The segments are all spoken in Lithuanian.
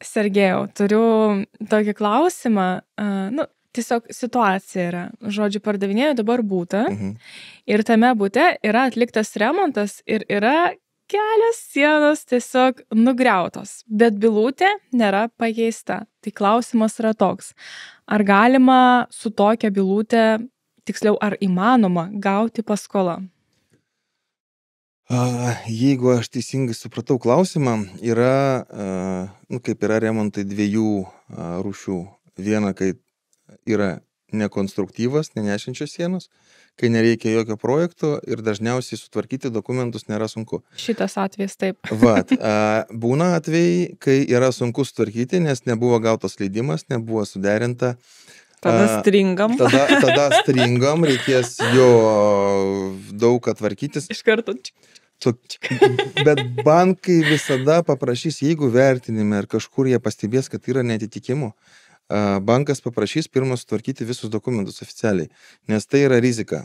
Sergejau, turiu tokį klausimą. Tiesiog situacija yra. Žodžiu, pardavinėjau dabar būtą ir tame būte yra atliktas remontas ir yra kelios sienos tiesiog nugriautos, bet bilutė nėra pakeista. Tai klausimas yra toks. Ar galima su tokia bilutė, tiksliau, ar įmanoma gauti paskolą? Jeigu aš teisingai supratau klausimą, yra, kaip yra remontai dviejų rūšių. Viena, kai yra nekonstruktyvas, nenešinčios sienos, kai nereikia jokio projekto ir dažniausiai sutvarkyti dokumentus nėra sunku. Šitas atvejis taip. Būna atvejai, kai yra sunku sutvarkyti, nes nebuvo gautas leidimas, nebuvo suderinta. Tada stringam. Tada stringam, reikės jo daug atvarkytis. Iš karto. Bet bankai visada paprašys, jeigu vertinime ar kažkur jie pastebės, kad yra neatitikimų, bankas paprašys pirmą sutvarkyti visus dokumentus oficialiai, nes tai yra rizika.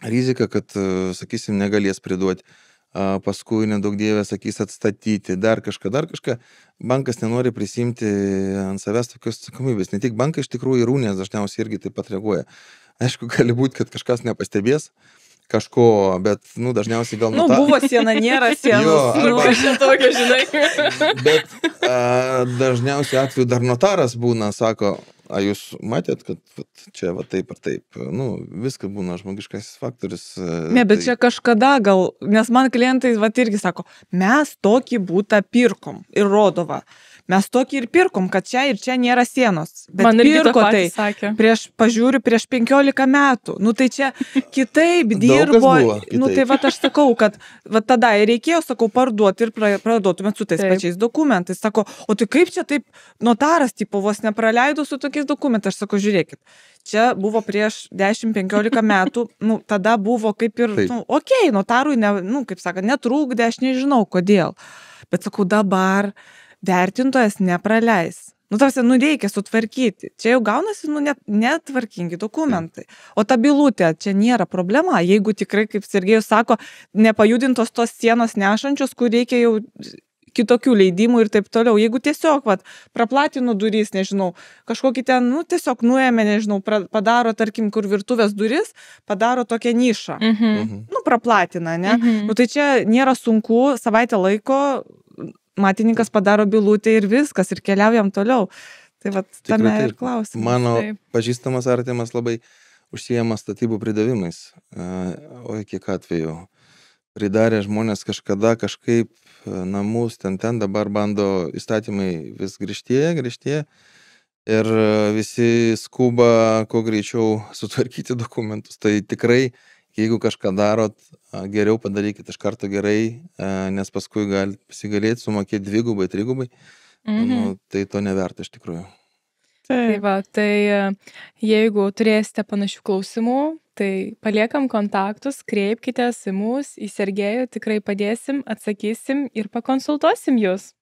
Rizika, kad, sakysim, negalės priduoti, paskui nedaug dievė sakys atstatyti, dar kažką. Bankas nenori prisimti ant savęs tokios atsakomybės. Ne tik bankai, iš tikrųjų, ir unijos dažniausiai irgi taip pat reaguoja. Aišku, gali būti, kad kažkas nepastebės kažko, bet, dažniausiai gal buvo siena, nėra sienos. Tokia, žinai. Bet dažniausiai atveju dar notaras būna, sako, jūs matėt, kad čia va taip ar taip. Viskas būna žmogiškasis faktorius. Ne, bet čia kažkada gal, nes man klientai irgi sako, mes tokį būtą pirkom ir rodo va. Mes tokį ir pirkom, kad čia ir čia nėra sienos. Bet man pirko tai, pažiūriu, prieš 15 metų. Tai čia kitaip dirbo. Tai va aš sakau, kad va tada ir reikėjo, parduoti ir parduotumėt su tais pačiais dokumentais. Sako, o tai kaip čia taip notaras, vos nepraleido su tokiais dokumentais. Aš sakau, žiūrėkit, čia buvo prieš 10-15 metų, tada buvo kaip ir, notarui, kaip sako, netrūkdė, aš nežinau kodėl. Bet sakau, dabar vertintojas nepraleis. Reikia sutvarkyti. Čia jau gaunasi, netvarkingi dokumentai. O ta bilutė, čia nėra problema. Jeigu tikrai, kaip Sergejus sako, nepajudintos tos sienos nešančios, kur reikia jau kitokių leidimų ir taip toliau. Jeigu tiesiog, praplatino durys, nežinau, kažkokį ten, tiesiog nuėmė, nežinau, padaro, tarkim, kur virtuvės duris, padaro tokią nišą. Praplatina, ne? Tai čia nėra sunku, savaitę laiko matininkas padaro bilutę ir viskas, ir keliaujam toliau. Tai tame ir klausimas. Mano pažįstamas artimas labai užsiema statybų pridavimais. O kiek atveju pridarė žmonės kažkada kažkaip namus, ten dabar bando įstatymai vis grįžtėja ir visi skuba kuo greičiau sutvarkyti dokumentus. Tai tikrai, jeigu kažką darot, geriau padarykit iš karto gerai, nes paskui gali pasigalėti, sumokėti dvigubai, trigubai. Tai to neverta iš tikrųjų. Tai jeigu turėsite panašių klausimų, tai paliekam kontaktus, kreipkitės į mus, į Sergejų, tikrai padėsim, atsakysim ir pakonsultuosim jūs.